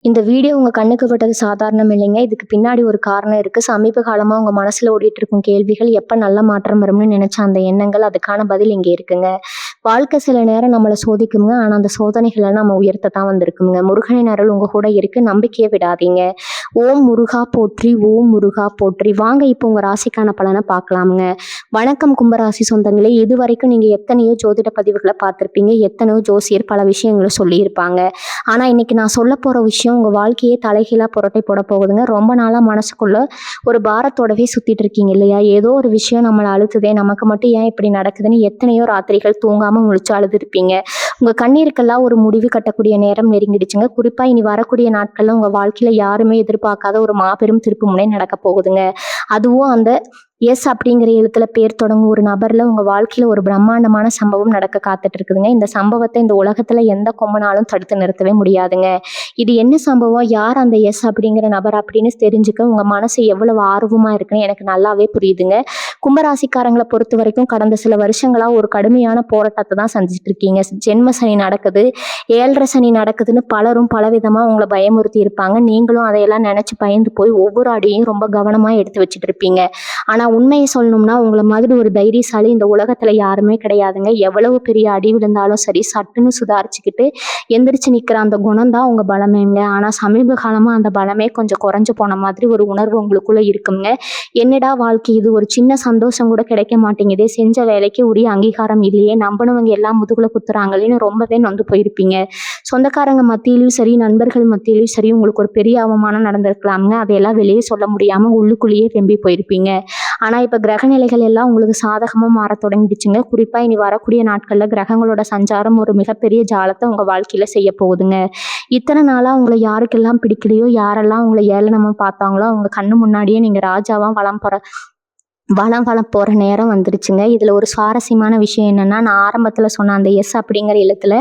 இந்த வீடியோ உங்க கண்ணுக்கு பட்டது சாதாரணம் இல்லைங்க. இதுக்கு பின்னாடி ஒரு காரணம் இருக்கு. சமீப காலமா உங்க மனசுல ஓடிட்டு இருக்கும் கேள்விகள், எப்ப நல்ல மாற்றம் வரும்னு நினைச்ச அந்த எண்ணங்கள், அதுக்கான பதில் இங்க இருக்குங்க. வாழ்க்கை சில நேரம் நம்மள சோதிக்குங்க. ஆனா அந்த சோதனைகள நம்ம உயர்த்தத்தான் வந்திருக்குங்க. முருகனின் அருள் உங்க கூட இருக்கு. நம்பிக்கைய விடாதீங்க. ஓம் முருகா போற்றி, ஓம் முருகா போற்றி. வாங்க இப்போ உங்க ராசிக்கான பலனை பார்க்கலாமுங்க. வணக்கம் கும்பராசி சொந்தங்களே. இதுவரைக்கும் நீங்க எத்தனையோ ஜோதிட பதிவுகளை பார்த்திருப்பீங்க. எத்தனையோ ஜோசியர் பல விஷயங்களை சொல்லியிருப்பாங்க. ஆனா இன்னைக்கு நான் சொல்ல போற விஷயம் உங்க வாழ்க்கையே தலைகீழா புரட்டை போட போகுதுங்க. ரொம்ப நாளா மனசுக்குள்ள ஒரு பாரத்தோடவே சுத்திட்டு இருக்கீங்க இல்லையா? ஏதோ ஒரு விஷயம் நம்மளை அழுத்துதே, நமக்கு மட்டும் ஏன் இப்படி நடக்குதுன்னு எத்தனையோ ராத்திரிகள் தூங்காம முழிச்சு அழுதுருப்பீங்க. உங்க கண்ணீருக்கெல்லாம் ஒரு முடிவு கட்டக்கூடிய நேரம் நெருங்கிடுச்சுங்க. குறிப்பா இனி வரக்கூடிய நாட்கள்ல உங்க வாழ்க்கையில யாருமே எதிர்பார்க்காத ஒரு மாபெரும் திருப்பு முனை நடக்க போகுதுங்க. அதுவும் அந்த எஸ் அப்படிங்கிற எழுத்துல பேர் தொடங்கும் ஒரு நபர்ல உங்க வாழ்க்கையில ஒரு பிரம்மாண்டமான சம்பவம் நடக்க காத்துட்டு இருக்குதுங்க. இந்த சம்பவத்தை இந்த உலகத்துல எந்த கொம்பனாலும் தடுத்து நிறுத்தவே முடியாதுங்க. இது என்ன சம்பவம், யார் அந்த எஸ் அப்படிங்கிற நபர் அப்படின்னு தெரிஞ்சுக்க உங்க மனசு எவ்வளவு ஆர்வமா இருக்குன்னு எனக்கு நல்லாவே புரியுதுங்க. கும்பராசிக்காரங்களை பொறுத்த வரைக்கும் கடந்த சில வருஷங்களா ஒரு கடுமையான போராட்டத்தை தான் சந்திச்சுட்டு இருக்கீங்க. ஜென்ம சனி நடக்குது, 7.5 சனி நடக்குதுன்னு பலரும் பலவிதமா உங்களை பயமுறுத்தி இருப்பாங்க. நீங்களும் அதையெல்லாம் நினைச்சு பயந்து போய் ஒவ்வொரு அடியையும் ரொம்ப கவனமா எடுத்து வச்சுட்டு இருப்பீங்க. ஆனா உண்மையை சொல்லணும்னா உங்களை மாதிரி ஒரு தைரியசாலி இந்த உலகத்துல யாருமே கிடையாதுங்க. எவ்வளவு பெரிய அடி விழுந்தாலும் சரி, சட்டுன்னு சுதாரிச்சுக்கிட்டு எந்திரிச்சு நிக்கிற அந்த குணம் தான் உங்க பலமேங்க. ஆனா சமீப காலமா அந்த பலமே கொஞ்சம் குறைஞ்சு போன மாதிரி ஒரு உணர்வு உங்களுக்குள்ள இருக்குங்க. என்னடா வாழ்க்கை இது, ஒரு சின்ன சந்தோஷம் கூட கிடைக்க மாட்டேங்குதே, செஞ்ச வேலைக்கு உரிய அங்கீகாரம் இல்லையே, நம்பினவங்க எல்லாம் முதுகுல குத்துறாங்களேன்னு ரொம்பவே நொந்து போயிருப்பீங்க. சொந்தக்காரங்க மத்தியிலும் சரி, நண்பர்கள் மத்தியிலும் சரி, உங்களுக்கு ஒரு பெரிய அவமானம் நடந்திருக்கலாமுங்க. அதையெல்லாம் வெளியே சொல்ல முடியாம உள்ளுக்குள்ளேயே வெம்பி போயிருப்பீங்க. ஆனா இப்ப கிரக நிலைகள் எல்லாம் உங்களுக்கு சாதகமா மாற தொடங்கிடுச்சுங்க. குறிப்பா இனி வரக்கூடிய நாட்கள்ல கிரகங்களோட சஞ்சாரம் ஒரு மிகப்பெரிய ஜாலத்தை உங்க வாழ்க்கையில செய்ய போகுதுங்க. இத்தனை நாளா உங்களை யாருக்கெல்லாம் பிடிக்கலையோ, யாரெல்லாம் உங்களை ஏளனமா பார்த்தாங்களோ அவங்க கண்ணு முன்னாடியே நீங்க ராஜாவா வலம் போற நேரம் வந்துருச்சுங்க. இதுல ஒரு சுவாரஸ்யமான விஷயம் என்னன்னா, நான் ஆரம்பத்துல சொன்ன அந்த எஸ் அப்படிங்கிற எழுத்துல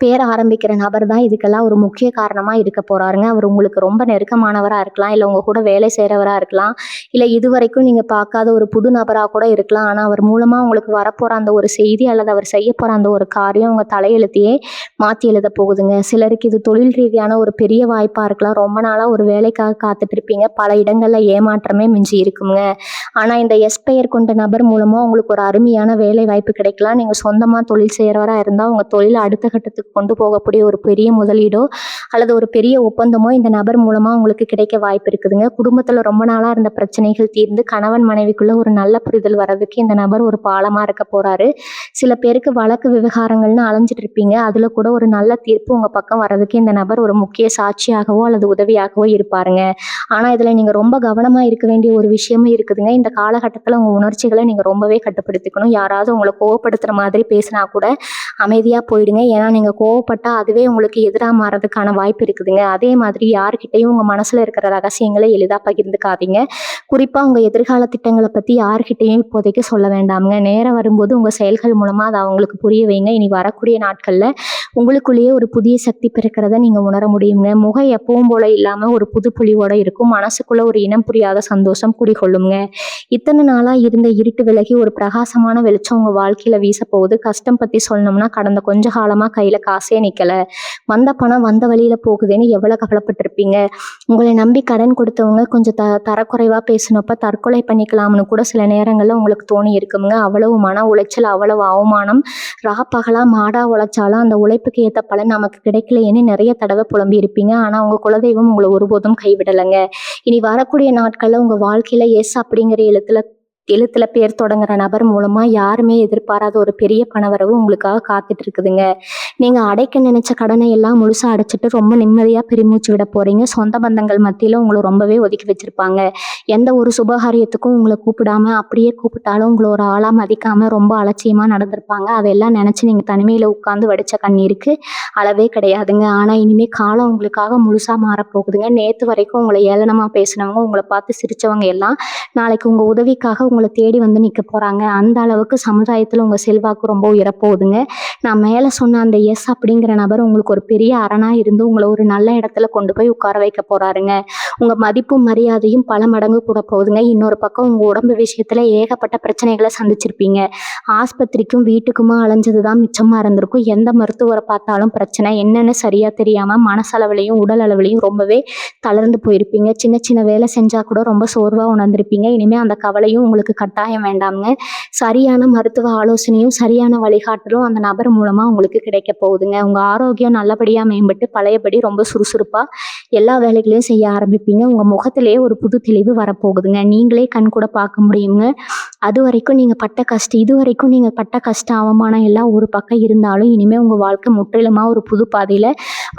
பேர் ஆரம்பிக்கிற நபர் தான் இதுக்கெல்லாம் ஒரு முக்கிய காரணமா இருக்க போறாருங்க. அவர் உங்களுக்கு ரொம்ப நெருக்கமானவரா இருக்கலாம், இல்ல உங்க கூட வேலை செய்யறவரா இருக்கலாம், இல்ல இதுவரைக்கும் நீங்க பார்க்காத ஒரு புது நபரா கூட இருக்கலாம். ஆனா அவர் மூலமா உங்களுக்கு வரப்போற அந்த ஒரு செய்தி அல்லது அவர் செய்ய போற அந்த ஒரு காரியம் உங்க தலையெழுத்தையே மாத்தி எழுத போகுதுங்க. சிலருக்கு இது தொழில் ரீதியான ஒரு பெரிய வாய்ப்பா இருக்கலாம். ரொம்ப நாளா ஒரு வேலைக்காக காத்துட்டு இருப்பீங்க. பல இடங்கள்ல ஏமாற்றமே மிஞ்சி இருக்குங்க. ஆனா இந்த எஸ் பெயர் கொண்ட நபர் மூலமா உங்களுக்கு ஒரு அருமையான வேலை வாய்ப்பு கிடைக்கலாம். நீங்க சொந்தமா தொழில் செய்யறவரா இருந்தா உங்க தொழிலை அடுத்த கட்டத்துக்கு கொண்டு போகக்கூடிய ஒரு பெரிய முதலீடோ அல்லது ஒரு பெரிய ஒப்பந்தமோ இந்த நபர் மூலமா உங்களுக்கு கிடைக்க வாய்ப்பு இருக்குதுங்க. குடும்பத்துல ரொம்ப நாளா இருந்த பிரச்சனைகள் தீர்ந்து கணவன் மனைவிக்குள்ள ஒரு நல்ல புரிதல் வர்றதுக்கு இந்த நபர் ஒரு பாலமா இருக்க போறாரு. சில பேருக்கு வழக்கு விவகாரங்கள்னு அலைஞ்சிட்டு இருப்பீங்க. அதுல கூட ஒரு நல்ல தீர்ப்பு உங்க பக்கம் வர்றதுக்கு இந்த நபர் ஒரு முக்கிய சாட்சியாகவோ அல்லது உதவியாகவோ இருப்பாருங்க. ஆனா இதுல நீங்க ரொம்ப கவனமா இருக்க வேண்டிய ஒரு விஷயமும் இருக்குதுங்க. இந்த காலகட்டத்துல உங்க உணர்ச்சிகளை நீங்க ரொம்பவே கட்டுப்படுத்திக்கணும். யாராவது உங்களை கோவப்படுத்துற மாதிரி பேசினா கூட அமைதியா போயிடுங்க. ஏன்னா நீங்க கோவப்பட்டா அதுவே உங்களுக்கு எதிராக மாறதுக்கான வாய்ப்பு இருக்குதுங்க. அதே மாதிரி யாருக்கிட்டையும் உங்க மனசுல இருக்கிற ரகசியங்களை எளிதா பகிர்ந்துக்காதீங்க. குறிப்பா உங்க எதிர்கால திட்டங்களை பத்தி யாருக்கிட்டையும் இப்போதைக்கு சொல்ல வேண்டாமுங்க. நேரம் வரும்போது உங்க செயல்கள் மூலமா அதை அவங்களுக்கு புரிய வைங்க. இனி வரக்கூடிய நாட்கள்ல உங்களுக்குள்ளேயே ஒரு புதிய சக்தி பிறக்கிறத நீங்க உணர முடியுங்க. முகம் எப்பவும் போல இல்லாம ஒரு புது பொலிவோட இருக்கும். மனசுக்குள்ள ஒரு இனம் புரியாத சந்தோஷம் குடிகொள்ளுங்க. இத்தனை நாளா இருந்த இருட்டு விலகி ஒரு பிரகாசமான வெளிச்சம் உங்க வாழ்க்கையில வீச போகுது. கஷ்டம் பத்தி சொல்லணும்னா கடந்த கொஞ்ச காலமா கையில காசே நிக்கல, வந்த பணம் வந்த வழியில போகுதுன்னு எவ்வளவு கவலைப்பட்டிருப்பீங்க. உங்களை நம்பி கடன் கொடுத்தவங்க கொஞ்சம் தரக்குறைவா பேசினப்ப தற்கொலை பண்ணிக்கலாம்னு கூட சில நேரங்கள்ல உங்களுக்கு தோணி இருக்குங்க. அவ்வளவு மன உளைச்சல், அவ்வளவு அவமானம், ராப்பகலா மாடா உழைச்சாலும் அந்த உழைப்புக்கு ஏத்த பலன் நமக்கு கிடைக்கலையேன்னு நிறைய தடவை புலம்பி இருப்பீங்க. ஆனா உங்க குலதெய்வம் உங்களை ஒருபோதும் கைவிடலைங்க. இனி வரக்கூடிய நாட்கள்ல உங்க வாழ்க்கையில எஸ் அப்படிங்கிற எழுத்துல பேர் தொடங்குற நபர் மூலமா யாருமே எதிர்பாராத ஒரு பெரிய பணவரவு உங்களுக்காக காத்துட்டு இருக்குதுங்க. நீங்க அடைக்க நினைச்ச கடனை எல்லாம் முழுசா அடைச்சிட்டு ரொம்ப நிம்மதியா பெருமூச்சு விட போறீங்க. சொந்த பந்தங்கள் மத்தியில உங்களை ரொம்பவே ஒதுக்கி வச்சிருப்பாங்க. எந்த ஒரு சுபகாரியத்துக்கும் உங்களை கூப்பிடாம, அப்படியே கூப்பிட்டாலும் உங்களை ஒரு ஆளா மதிக்காம ரொம்ப அலட்சியமா நடந்திருப்பாங்க. அதெல்லாம் நினைச்சு நீங்க தனிமையில உட்கார்ந்து வடிச்ச கண்ணீருக்கு அளவே கிடையாதுங்க. ஆனா இனிமே காலம் உங்களுக்காக முழுசா மாறப்போகுதுங்க. நேத்து வரைக்கும் உங்களை ஏளனமா பேசினவங்க, உங்களை பார்த்து சிரிச்சவங்க எல்லாம் நாளைக்கு உங்க உதவிக்காக உங்களை தேடி வந்து நிக்க போறாங்க. அந்த அளவுக்கு சமுதாயத்துல உங்க செல்வாக்கு ரொம்ப உயரப்போகுதுங்க. நான் மேலே சொன்ன அந்த எஸ் அப்படிங்கிற நபர் உங்களுக்கு ஒரு பெரிய அரணா இருந்து உங்களை ஒரு நல்ல இடத்துல கொண்டு போய் உட்கார வைக்க போறாருங்க. உங்க மதிப்பும் மரியாதையும் பல மடங்கு கூட போகுதுங்க. இன்னொரு பக்கம் உங்க உடம்பு விஷயத்துல ஏகப்பட்ட பிரச்சனைகளை சந்திச்சிருப்பீங்க. ஆஸ்பத்திரிக்கும் வீட்டுக்குமா அலைஞ்சதுதான் மிச்சமா இருந்திருக்கும். எந்த மருத்துவரை பார்த்தாலும் பிரச்சனை என்னன்னு சரியா தெரியாம மனசளவுலையும் உடல் அளவுலையும் ரொம்பவே தளர்ந்து போயிருப்பீங்க. சின்ன சின்ன வேலை செஞ்சா கூட ரொம்ப சோர்வா உணர்ந்திருப்பீங்க. இனிமே அந்த கவலையும் உங்களுக்கு கட்டாயம் வேண்டாம்ங்க. சரியான மருத்துவ ஆலோசனையும் சரியான வழிகாட்டலும் அந்த நபர் மூலமா உங்களுக்கு கிடைக்க போகுதுங்க. உங்க ஆரோக்கியம் நல்லபடியா மேம்பட்டு பழையபடி ரொம்ப சுறுசுறுப்பா எல்லா வேலைகளையும் செய்ய ஆரம்பிப்பீங்க. உங்க முகத்திலேயே ஒரு புது தெளிவு வரப்போகுதுங்க. நீங்களே கண் கூட பார்க்க முடியுங்க. இது வரைக்கும் நீங்க பட்ட கஷ்டம் அவமானம் எல்லாம் ஒரு பக்கம் இருந்தாலும் இனிமே உங்க வாழ்க்கை முற்றிலுமா ஒரு புது பாதையில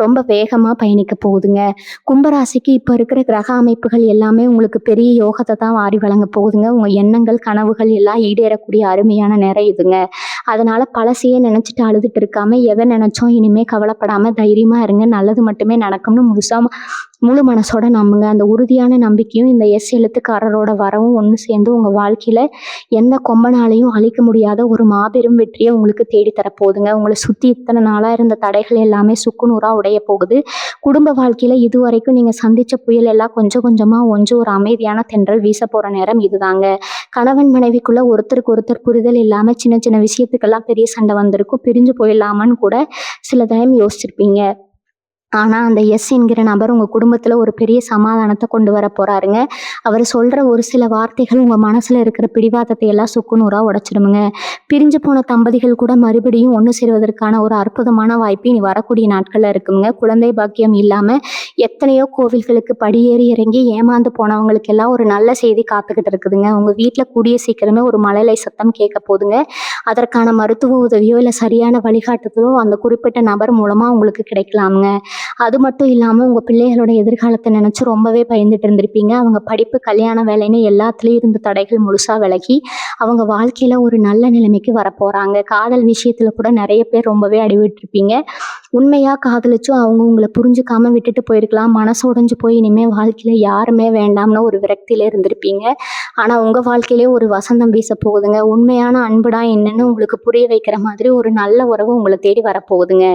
ரொம்ப வேகமா பயணிக்க போகுதுங்க. கும்பராசிக்கு இப்ப இருக்கிற கிரக அமைப்புகள் எல்லாமே உங்களுக்கு பெரிய யோகத்தை தான் வாரி வழங்க போகுதுங்க. உங்க எண்ணங்கள் கனவுகள் எல்லாம் ஈடேறக்கூடிய அருமையான நேரம் இதுங்க. அதனால பழசையே நினைச்சிட்டு அழுதுட்டு இருக்காம எதை நினைச்சோம் இனிமே கவலைப்படாம தைரியமா இருங்க. நல்லது மட்டுமே நடக்கும்னு முழு மனசோட நம்புங்க. அந்த உறுதியான நம்பிக்கையும் இந்த எஸ் எழுத்துக்காரரோட வரவும் ஒன்று சேர்ந்து உங்க வாழ்க்கையில எந்த கொம்பனாலையும் அழிக்க முடியாத ஒரு மாபெரும் வெற்றியை உங்களுக்கு தேடி தரப்போகுதுங்க. உங்களை சுத்தி இத்தனை நாளா இருந்த தடைகள் எல்லாமே சுக்குநூறா உடைய போகுது. குடும்ப வாழ்க்கையில இதுவரைக்கும் நீங்க சந்திச்ச புயல் எல்லாம் கொஞ்சம் கொஞ்சமா ஒன்று ஒரு அமைதியான தென்றல் வீச போற நேரம் இதுதாங்க. கணவன் மனைவிக்குள்ள ஒருத்தருக்கு ஒருத்தர் புரிதல் இல்லாம சின்ன சின்ன விஷயத்துக்கெல்லாம் பெரிய சண்டை வந்திருக்கும். பிரிஞ்சு போயிடலாமான்னு கூட சில டைம் யோசிச்சிருப்பீங்க. ஆனா அந்த எஸ் என்கிற நபர் உங்க குடும்பத்துல ஒரு பெரிய சமாதானத்தை கொண்டு வர போறாருங்க. அவர் சொல்ற ஒரு சில வார்த்தைகள் உங்க மனசுல இருக்கிற பிடிவாதத்தை எல்லாம் சுக்குநூறா உடைச்சிடுமுங்க. பிரிஞ்சு போன தம்பதிகள் கூட மறுபடியும் ஒன்று சேருவதற்கான ஒரு அற்புதமான வாய்ப்பு இனி வரக்கூடிய நாட்கள்ல இருக்குங்க. குழந்தை பாக்கியம் இல்லாம எத்தனையோ கோவில்களுக்கு படியேறி இறங்கி ஏமாந்து போனவங்களுக்கு எல்லாம் ஒரு நல்ல செய்தி காத்துக்கிட்டு இருக்குதுங்க. உங்க வீட்டுல கூடிய சீக்கிரமே ஒரு மழலை சத்தம் கேட்க போதுங்க. அதற்கான மருத்துவ உதவியோ இல்லை சரியான வழிகாட்டுதலோ அந்த குறிப்பிட்ட நபர் மூலமா உங்களுக்கு கிடைக்கலாமுங்க. அது மட்டும் இல்லாமல் உங்கள் பிள்ளைகளோட எதிர்காலத்தை நினச்சி ரொம்பவே பயந்துட்டு இருந்திருப்பீங்க. அவங்க படிப்பு கல்யாண வேலைன்னு எல்லாத்துலேயும் இருந்த தடைகள் முழுசாக விலகி அவங்க வாழ்க்கையில் ஒரு நல்ல நிலைமைக்கு வரப்போகிறாங்க. காதல் விஷயத்தில் கூட நிறைய பேர் ரொம்பவே அடிவிட்டுருப்பீங்க. உண்மையாக காதலிச்சும் அவங்க உங்களை புரிஞ்சுக்காம விட்டுட்டு போயிருக்கலாம். மனசு உடைஞ்சு போய் இனிமேல் வாழ்க்கையில் யாருமே வேண்டாம்னு ஒரு விரக்தியில இருந்திருப்பீங்க. ஆனால் உங்கள் வீச ஒரு வசந்தம் வீச போகுதுங்க. உண்மையான அன்புடா என்னன்னு உங்களுக்கு புரிய வைக்கிற மாதிரி ஒரு நல்ல உறவு உங்களை தேடி வரப்போகுதுங்க.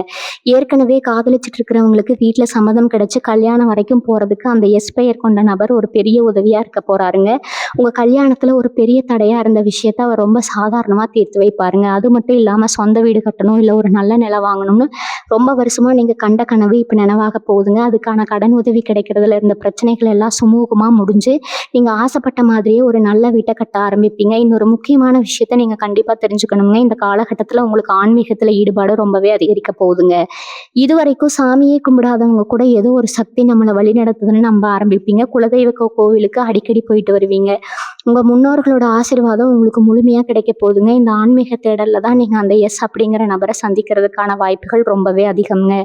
ஏற்கனவே காதலிச்சுட்டு இருக்கிறவங்களுக்கு வீட்டில் சம்மதம் கிடைச்சு கல்யாணம் வரைக்கும் போகிறதுக்கு அந்த எஸ் பெயர் கொண்ட நபர் ஒரு பெரிய உதவியாக இருக்க போகிறாருங்க. உங்கள் கல்யாணத்தில் ஒரு பெரிய தடையாக இருந்த விஷயத்த அவர் ரொம்ப சாதாரணமாக தீர்த்து வைப்பாருங்க. அது மட்டும் இல்லாமல் சொந்த வீடு கட்டணும் இல்லை ஒரு நல்ல நிலம் வாங்கணும்னு ரொம்ப வருஷமாக நீங்கள் கண்ட கனவு இப்போ நினைவாக போகுதுங்க. அதுக்கான கடன் உதவி கிடைக்கிறதுல இருந்த பிரச்சனைகள் எல்லாம் சுமூகமாக முடிஞ்சு நீங்கள் ஆசைப்பட்ட மாதிரியே ஒரு நல்ல வீட்டை கட்ட ஆரம்பிப்பீங்க. இன்னொரு முக்கியமான விஷயத்த நீங்கள் கண்டிப்பாக தெரிஞ்சுக்கணுங்க. இந்த காலகட்டத்தில் உங்களுக்கு ஆன்மீகத்தில் ஈடுபாடு ரொம்பவே அதிகரிக்க போகுதுங்க. இதுவரைக்கும் சாமியே கும்பிடாதவங்க கூட ஏதோ ஒரு சக்தி நம்மளை வழி நடத்துதுன்னு நம்ப ஆரம்பிப்பீங்க. குலதெய்வ கோவிலுக்கு அடிக்கடி போயிட்டு வருவீங்க. உங்க முன்னோர்களோட ஆசீர்வாதம் உங்களுக்கு முழுமையா கிடைக்க போகுதுங்க. இந்த ஆன்மீக தேடல்ல தான் நீங்க அந்த எஸ் அப்படிங்கிற நபரை சந்திக்கிறதுக்கான வாய்ப்புகள் ரொம்பவே அதிகம்ங்க.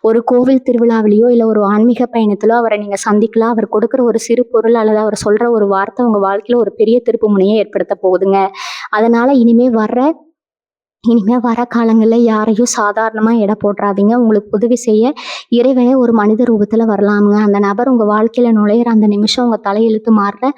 ஒரு கோவில் திருவிழாவிலையோ இல்லை ஒரு ஆன்மீக பயணத்திலோ அவரை நீங்க சந்திக்கலாம். அவர் கொடுக்குற ஒரு சிறு பொருள் அல்லது அவர் சொல்ற ஒரு வார்த்தை உங்க வாழ்க்கையில ஒரு பெரிய திருப்பு முனையை ஏற்படுத்த போகுதுங்க. அதனால இனிமே வர காலங்களில் யாரையும் சாதாரணமாக எடை போட்டுறாதீங்க. உங்களுக்கு உதவி செய்ய இறைவனே ஒரு மனித ரூபத்தில் வரலாமுங்க. அந்த நபர் உங்கள் வாழ்க்கையில் நுழையிற அந்த நிமிஷம் உங்கள் தலையெழுத்து மாறுற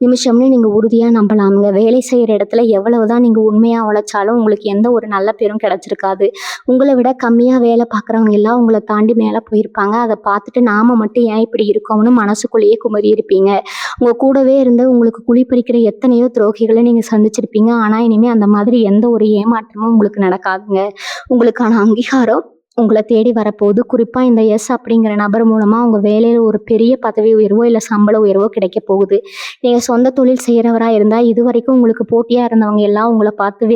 நிமிஷம்னு நீங்கள் உறுதியாக நம்பலாமுங்க. வேலை செய்கிற இடத்துல எவ்வளவுதான் நீங்கள் உண்மையாக உழைச்சாலும் உங்களுக்கு எந்த ஒரு நல்ல பேரும் கிடைச்சிருக்காது. உங்களை விட கம்மியாக வேலை பார்க்குறவங்க எல்லாம் உங்களை தாண்டி மேலே போயிருப்பாங்க. அதை பார்த்துட்டு நாம மட்டும் ஏன் இப்படி இருக்கோம்னு மனசுக்குள்ளேயே குமரி இருப்பீங்க. உங்கள் கூடவே இருந்து உங்களுக்கு குழி பறிக்கிற எத்தனையோ துரோகிகளை நீங்கள் சந்திச்சிருப்பீங்க. ஆனால் இனிமேல் அந்த மாதிரி எந்த ஒரு ஏமாற்றமும் உங்களுக்கு நடக்காதுங்க. உங்களுக்கான அங்கீகாரம் உங்களை தேடி வரப்போகுது. குறிப்பாக இந்த எஸ் அப்படிங்கிற நபர் மூலமாக உங்கள் வேலையில் ஒரு பெரிய பதவி உயர்வோ இல்லை சம்பள உயர்வோ கிடைக்க போகுது. நீங்கள் சொந்த தொழில் செய்கிறவராக இருந்தால் இது வரைக்கும் உங்களுக்கு போட்டியாக இருந்தவங்க எல்லாம் உங்களை பார்த்து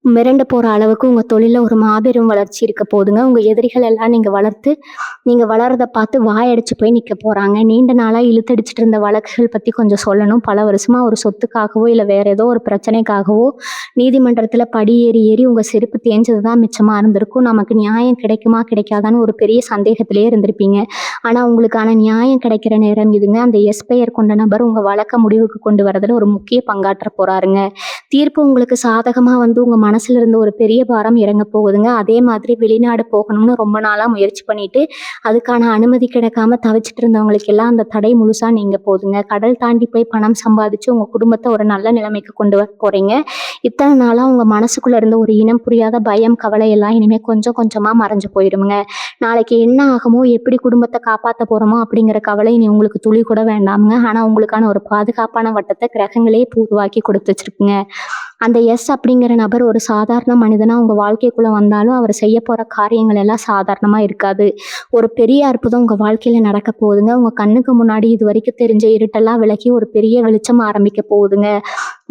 மிரண்டு போகிற அளவுக்கு உங்கள் தொழிலில் ஒரு மாபெரும் வளர்ச்சி இருக்க போகுதுங்க. உங்கள் எதிரிகள் எல்லாம் நீங்கள் வளர்றதை பார்த்து வாயடிச்சு போய் நிற்க போகிறாங்க. நீண்ட நாளாக இழுத்தடிச்சிட்டு இருந்த வழக்குகள் பற்றி கொஞ்சம் சொல்லணும். பல வருஷமாக ஒரு சொத்துக்காகவோ இல்லை வேறு ஏதோ ஒரு பிரச்சனைக்காகவோ நீதிமன்றத்தில் படி ஏறி உங்கள் செருப்பு தேஞ்சது தான் மிச்சமாக இருந்திருக்கும். நமக்கு நியாயம் கிடைக்குமா கிடைக்காதான்னு ஒரு பெரிய சந்தேகத்திலே இருந்திருப்பீங்க. ஆனால் உங்களுக்கான நியாயம் கிடைக்கிற நேரம் இதுங்க. அந்த எஸ் பெயர் கொண்ட நபர் உங்கள் வழக்க முடிவுக்கு கொண்டு வரதுல ஒரு முக்கிய பங்காற்ற போகிறாருங்க. தீர்ப்பு உங்களுக்கு சாதகமாக வந்து உங்கள் மனசுல இருந்து ஒரு பெரிய பாரம் இறங்க போகுதுங்க. அதே மாதிரி வெளிநாடு போகணும்னு ரொம்ப நாளா முயற்சி பண்ணிட்டு அதுக்கான அனுமதி கிடைக்காம தவிச்சிட்டு இருந்தவங்களுக்கு எல்லாம் அந்த தடை முழுசா நீங்க போகுதுங்க. கடல் தாண்டி போய் பணம் சம்பாதிச்சு உங்க குடும்பத்தை ஒரு நல்ல நிலைமைக்கு கொண்டு வர போறீங்க. இத்தனை நாளா உங்க மனசுக்குள்ள இருந்த ஒரு இனம் புரியாத பயம், கவலை எல்லாம் இனிமே கொஞ்சம் கொஞ்சமா மறைஞ்சு போயிருமுங்க. நாளைக்கு என்ன ஆகுமோ, எப்படி குடும்பத்தை காப்பாத்த போறோமோ அப்படிங்கிற கவலை இனி உங்களுக்கு துளி கூட வேண்டாமுங்க. ஆனா உங்களுக்கான ஒரு பாதுகாப்பான வட்டத்தை கிரகங்களே உருவாக்கி கொடுத்து வச்சிருக்குங்க. அந்த எஸ் அப்படிங்கிற நபர் ஒரு சாதாரண மனிதனா உங்க வாழ்க்கைக்குள்ள வந்தாலும் அவர் செய்ய போற காரியங்கள் எல்லாம் சாதாரணமா இருக்காது. ஒரு பெரிய அற்புதம் உங்க வாழ்க்கையில நடக்க போகுதுங்க. உங்க கண்ணுக்கு முன்னாடி இது வரைக்கும் தெரிஞ்ச இருட்டெல்லாம் விலகி ஒரு பெரிய வெளிச்சம் ஆரம்பிக்க போகுதுங்க.